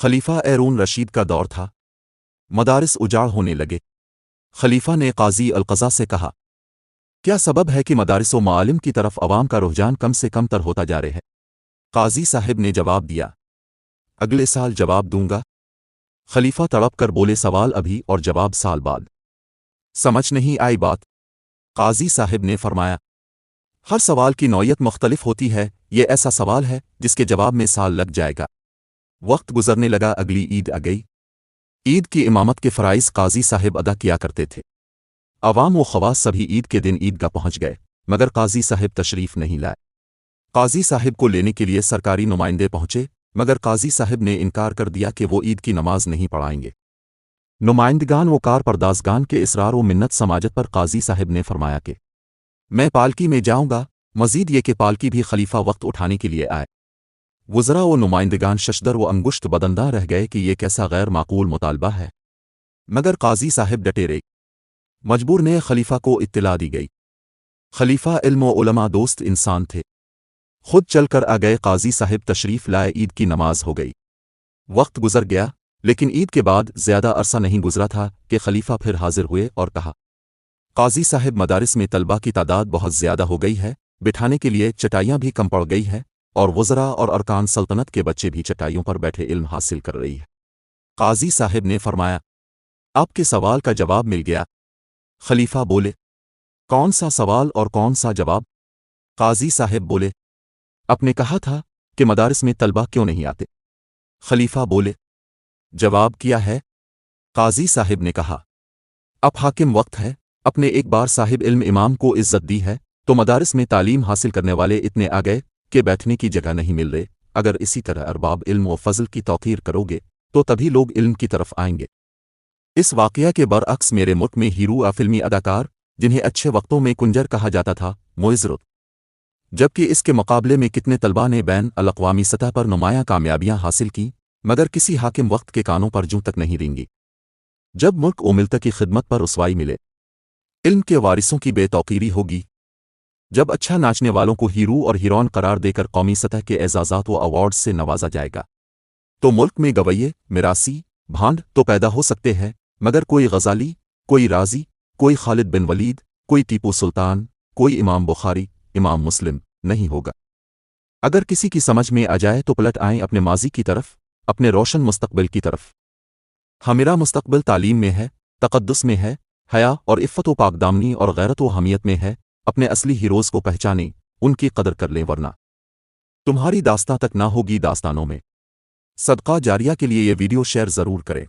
خلیفہ ہارون رشید کا دور تھا۔ مدارس اجاڑ ہونے لگے۔ خلیفہ نے قاضی القضا سے کہا، کیا سبب ہے کہ مدارس و معالم کی طرف عوام کا رجحان کم سے کم تر ہوتا جا رہا ہے؟ قاضی صاحب نے جواب دیا، اگلے سال جواب دوں گا۔ خلیفہ تڑپ کر بولے، سوال ابھی اور جواب سال بعد، سمجھ نہیں آئی بات؟ قاضی صاحب نے فرمایا، ہر سوال کی نوعیت مختلف ہوتی ہے، یہ ایسا سوال ہے جس کے جواب میں سال لگ جائے گا۔ وقت گزرنے لگا، اگلی عید آ گئی۔ عید کی امامت کے فرائض قاضی صاحب ادا کیا کرتے تھے۔ عوام و خواص سبھی عید کے دن عیدگاہ پہنچ گئے، مگر قاضی صاحب تشریف نہیں لائے۔ قاضی صاحب کو لینے کے لیے سرکاری نمائندے پہنچے، مگر قاضی صاحب نے انکار کر دیا کہ وہ عید کی نماز نہیں پڑھائیں گے۔ نمائندگان و کار پردازگان کے اصرار و منت سماجت پر قاضی صاحب نے فرمایا کہ میں پالکی میں جاؤں گا، مزید یہ کہ پالکی بھی خلیفہ وقت اٹھانے کے لیے آئے۔ وزراء و نمائندگان ششدر و انگشت بدنداں رہ گئے کہ یہ کیسا غیر معقول مطالبہ ہے، مگر قاضی صاحب ڈٹے رہے۔ مجبور نے خلیفہ کو اطلاع دی گئی۔ خلیفہ علم و علماء دوست انسان تھے، خود چل کر آ گئے۔ قاضی صاحب تشریف لائے، عید کی نماز ہو گئی۔ وقت گزر گیا، لیکن عید کے بعد زیادہ عرصہ نہیں گزرا تھا کہ خلیفہ پھر حاضر ہوئے اور کہا، قاضی صاحب، مدارس میں طلبہ کی تعداد بہت زیادہ ہو گئی ہے، بٹھانے کے لیے چٹائیاں بھی کم پڑ گئی ہے، اور وزراء اور ارکان سلطنت کے بچے بھی چٹائیوں پر بیٹھے علم حاصل کر رہی ہے۔ قاضی صاحب نے فرمایا، آپ کے سوال کا جواب مل گیا۔ خلیفہ بولے، کون سا سوال اور کون سا جواب؟ قاضی صاحب بولے، آپ نے کہا تھا کہ مدارس میں طلبہ کیوں نہیں آتے؟ خلیفہ بولے، جواب کیا ہے؟ قاضی صاحب نے کہا، اب حاکم وقت ہے، اپنے ایک بار صاحب علم امام کو عزت دی ہے تو مدارس میں تعلیم حاصل کرنے والے اتنے آ گئے کہ بیٹھنے کی جگہ نہیں مل رہے۔ اگر اسی طرح ارباب علم و فضل کی توقیر کرو گے تو تبھی لوگ علم کی طرف آئیں گے۔ اس واقعہ کے برعکس میرے ملک میں ہیرو فلمی اداکار، جنہیں اچھے وقتوں میں کنجر کہا جاتا تھا، معزرت، جبکہ اس کے مقابلے میں کتنے طلباء نے بین الاقوامی سطح پر نمایاں کامیابیاں حاصل کی، مگر کسی حاکم وقت کے کانوں پر جوں تک نہیں رینگی۔ جب ملک و ملت کی خدمت پر رسوائی ملے، علم کے وارثوں کی بے توقیری ہوگی، جب اچھا ناچنے والوں کو ہیرو اور ہیروئن قرار دے کر قومی سطح کے اعزازات و ایوارڈز سے نوازا جائے گا، تو ملک میں گویے، میراثی، بھانڈ تو پیدا ہو سکتے ہیں، مگر کوئی غزالی، کوئی رازی، کوئی خالد بن ولید، کوئی ٹیپو سلطان، کوئی امام بخاری، امام مسلم نہیں ہوگا۔ اگر کسی کی سمجھ میں آ جائے تو پلٹ آئیں اپنے ماضی کی طرف، اپنے روشن مستقبل کی طرف۔ ہمارا مستقبل تعلیم میں ہے، تقدس میں ہے، حیا اور عفت و پاک دامنی اور غیرت و حمیت میں ہے۔ اپنے اصلی ہیروز کو پہچانیں، ان کی قدر کر لیں، ورنہ تمہاری داستاں تک نہ ہوگی داستانوں میں۔ صدقہ جاریہ کے لیے یہ ویڈیو شیئر ضرور کریں۔